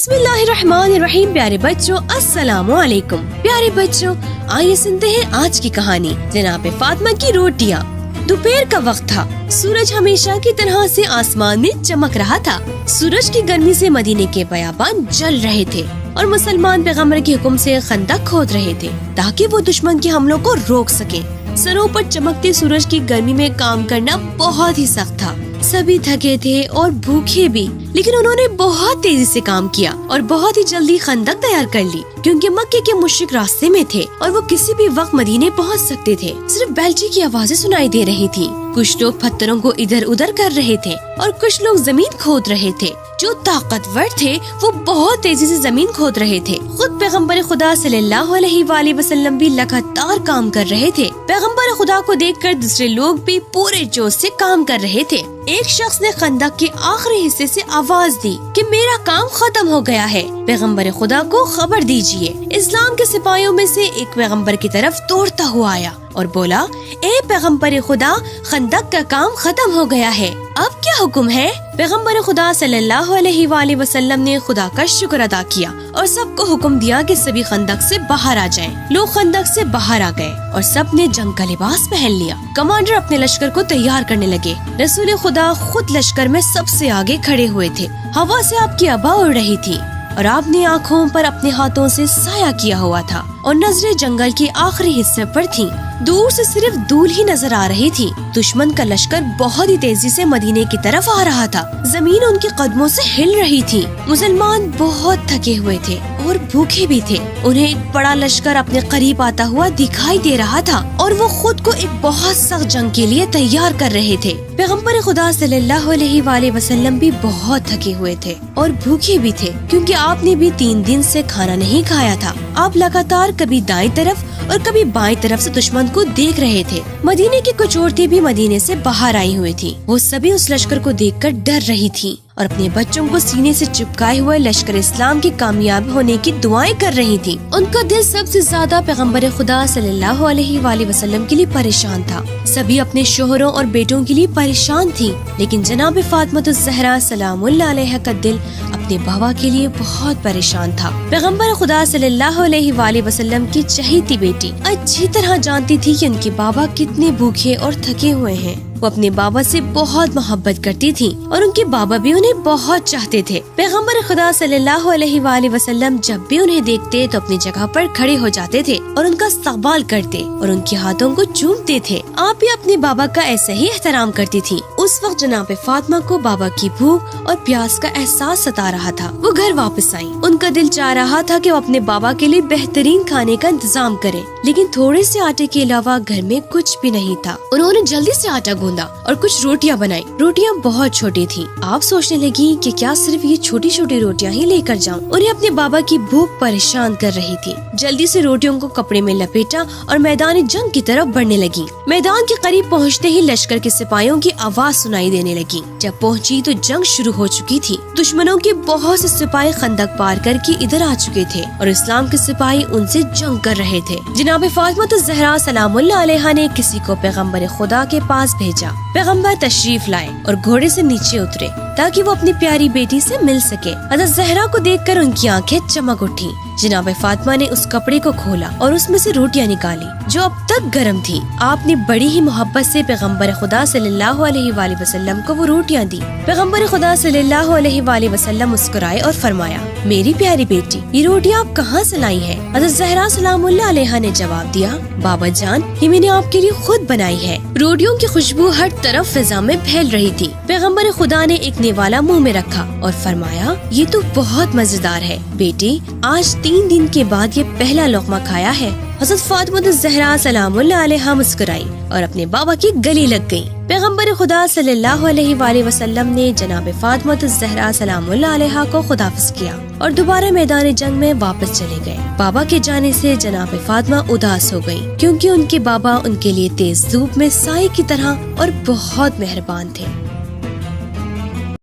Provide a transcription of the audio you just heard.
بسم اللہ الرحمن الرحیم۔ پیارے بچوں السلام علیکم۔ پیارے بچوں آئیے سنتے ہیں آج کی کہانی جناب فاطمہ کی روٹیاں۔ دوپہر کا وقت تھا، سورج ہمیشہ کی طرح سے آسمان میں چمک رہا تھا۔ سورج کی گرمی سے مدینے کے بیابان جل رہے تھے اور مسلمان پیغمبر کے حکم سے خندق کھود رہے تھے تاکہ وہ دشمن کے حملوں کو روک سکیں۔ سروں پر چمکتے سورج کی گرمی میں کام کرنا بہت ہی سخت تھا۔ سبھی تھکے تھے اور بھوکے بھی، لیکن انہوں نے بہت تیزی سے کام کیا اور بہت ہی جلدی خندق تیار کر لی، کیونکہ مکے کے مشرک راستے میں تھے اور وہ کسی بھی وقت مدینے پہنچ سکتے تھے۔ صرف بیلچی کی آوازیں سنائی دے رہی تھی۔ کچھ لوگ پتھروں کو ادھر ادھر کر رہے تھے اور کچھ لوگ زمین کھود رہے تھے۔ جو طاقتور تھے وہ بہت تیزی سے زمین کھود رہے تھے۔ خود پیغمبر خدا صلی اللہ علیہ وآلہ وسلم بھی لگاتار کام کر رہے تھے۔ پیغمبر خدا کو دیکھ کر دوسرے لوگ بھی پورے جوش سے کام کر رہے تھے۔ ایک شخص نے خندق کے آخری حصے سے آواز دی کہ میرا کام ختم ہو گیا ہے، پیغمبر خدا کو خبر دیجیے۔ اسلام کے سپاہیوں میں سے ایک پیغمبر کی طرف دوڑتا ہوا آیا اور بولا، اے پیغمبر خدا، خندق کا کام ختم ہو گیا ہے، اب کیا حکم ہے؟ پیغمبر خدا صلی اللہ علیہ وآلہ وسلم نے خدا کا شکر ادا کیا اور سب کو حکم دیا کہ سبھی خندق سے باہر آ جائیں۔ لوگ خندق سے باہر آ گئے اور سب نے جنگ کا لباس پہن لیا۔ کمانڈر اپنے لشکر کو تیار کرنے لگے۔ رسول خدا خود لشکر میں سب سے آگے کھڑے ہوئے تھے۔ ہوا سے آپ کی ابا اڑ رہی تھی اور آپ نے آنکھوں پر اپنے ہاتھوں سے سایہ کیا ہوا تھا اور نظریں جنگل کے آخری حصے پر تھیں۔ دور سے صرف دھول ہی نظر آ رہی تھی۔ دشمن کا لشکر بہت ہی تیزی سے مدینے کی طرف آ رہا تھا۔ زمین ان کے قدموں سے ہل رہی تھی۔ مسلمان بہت تھکے ہوئے تھے اور بھوکے بھی تھے۔ انہیں ایک بڑا لشکر اپنے قریب آتا ہوا دکھائی دے رہا تھا اور وہ خود کو ایک بہت سخت جنگ کے لیے تیار کر رہے تھے۔ پیغمبر خدا صلی اللہ علیہ وآلہ وسلم بھی بہت تھکے ہوئے تھے اور بھوکے بھی تھے، کیونکہ آپ نے بھی 3 دن سے کھانا نہیں کھایا تھا۔ آپ لگاتار کبھی دائیں طرف اور کبھی بائیں طرف سے دشمن کو دیکھ رہے تھے۔ مدینے کی کچھ عورتیں بھی مدینے سے باہر آئی ہوئی تھی۔ وہ سبھی اس لشکر کو دیکھ کر ڈر رہی تھی اور اپنے بچوں کو سینے سے چپکائے ہوئے لشکر اسلام کی کامیاب ہونے کی دعائیں کر رہی تھی۔ ان کا دل سب سے زیادہ پیغمبر خدا صلی اللہ علیہ وآلہ وسلم کے لیے پریشان تھا۔ سبھی اپنے شوہروں اور بیٹوں کے لیے پریشان تھی، لیکن جناب فاطمہ الزہرا سلام اللہ علیہ کا دل اپنے بابا کے لیے بہت پریشان تھا۔ پیغمبر خدا صلی اللہ علیہ وآلہ وسلم کی چہیتی بیٹی اچھی طرح جانتی تھی کہ ان کے بابا کتنے بھوکے اور تھکے ہوئے ہیں۔ وہ اپنے بابا سے بہت محبت کرتی تھی اور ان کے بابا بھی انہیں بہت چاہتے تھے۔ پیغمبر خدا صلی اللہ علیہ وآلہ وسلم جب بھی انہیں دیکھتے تو اپنی جگہ پر کھڑے ہو جاتے تھے اور ان کا استقبال کرتے اور ان کے ہاتھوں کو چومتے تھے۔ آپ بھی اپنے بابا کا ایسا ہی احترام کرتی تھی۔ اس وقت جناب فاطمہ کو بابا کی بھوک اور پیاس کا احساس ستا رہا تھا۔ وہ گھر واپس آئیں۔ ان کا دل چاہ رہا تھا کہ وہ اپنے بابا کے لیے بہترین کھانے کا انتظام کریں، لیکن تھوڑے سے آٹے کے علاوہ گھر میں کچھ بھی نہیں تھا۔ انہوں نے جلدی سے آٹا گوندا اور کچھ روٹیاں بنائی۔ روٹیاں بہت چھوٹی تھیں۔ آپ سوچنے لگی کہ کیا صرف یہ چھوٹی چھوٹی روٹیاں ہی لے کر جاؤں؟ انہیں اپنے بابا کی بھوک پریشان کر رہی تھی۔ جلدی سے روٹیوں کو کپڑے میں لپیٹا اور میدان جنگ کی طرف بڑھنے لگی۔ میدان کے قریب پہنچتے ہی لشکر کے سپاہیوں کی آواز سنائی دینے لگی۔ جب پہنچی تو جنگ شروع ہو چکی تھی۔ دشمنوں کے بہت سے سپاہی خندق پار کر کے ادھر آ چکے تھے اور اسلام کے سپاہی ان سے جنگ کر رہے تھے۔ جناب فاطمہ الزہرا سلام اللہ علیہ نے کسی کو پیغمبر خدا کے پاس بھیجا۔ پیغمبر تشریف لائے اور گھوڑے سے نیچے اترے تاکہ وہ اپنی پیاری بیٹی سے مل سکے۔ حضرت زہرا کو دیکھ کر ان کی آنکھیں چمک اٹھی۔ جناب فاطمہ نے اس کپڑے کو کھولا اور اس میں سے روٹیاں نکالی جو اب تک گرم تھی۔ آپ نے بڑی ہی محبت سے پیغمبر خدا صلی اللہ علیہ وآلہ وسلم کو وہ روٹیاں دی۔ پیغمبر خدا صلی اللہ علیہ وآلہ وسلم مسکرائے اور فرمایا، میری پیاری بیٹی، یہ روٹیاں آپ کہاں سے لائی ہیں؟ حضرت زہرا سلام اللہ علیہ نے جواب دیا، بابا جان، یہ میں نے آپ کے لیے خود بنائی ہے۔ روٹیوں کی خوشبو ہر طرف فضا میں پھیل رہی تھی۔ پیغمبر خدا نے ایک نوالا منہ میں رکھا اور فرمایا، یہ تو بہت مزیدار ہے بیٹی، آج 3 دن کے بعد یہ پہلا لقمہ کھایا ہے۔ حضرت فاطمہ الزہرا سلام اللہ علیہ مسکرائی اور اپنے بابا کی گلی لگ گئی۔ پیغمبر خدا صلی اللہ علیہ وآلہ وسلم نے جناب فاطمہ الزہرا سلام اللہ علیہ کو خداحافظ کیا اور دوبارہ میدان جنگ میں واپس چلے گئے۔ بابا کے جانے سے جناب فاطمہ اداس ہو گئی، کیونکہ ان کے بابا ان کے لیے تیز دھوپ میں سائے کی طرح اور بہت مہربان تھے۔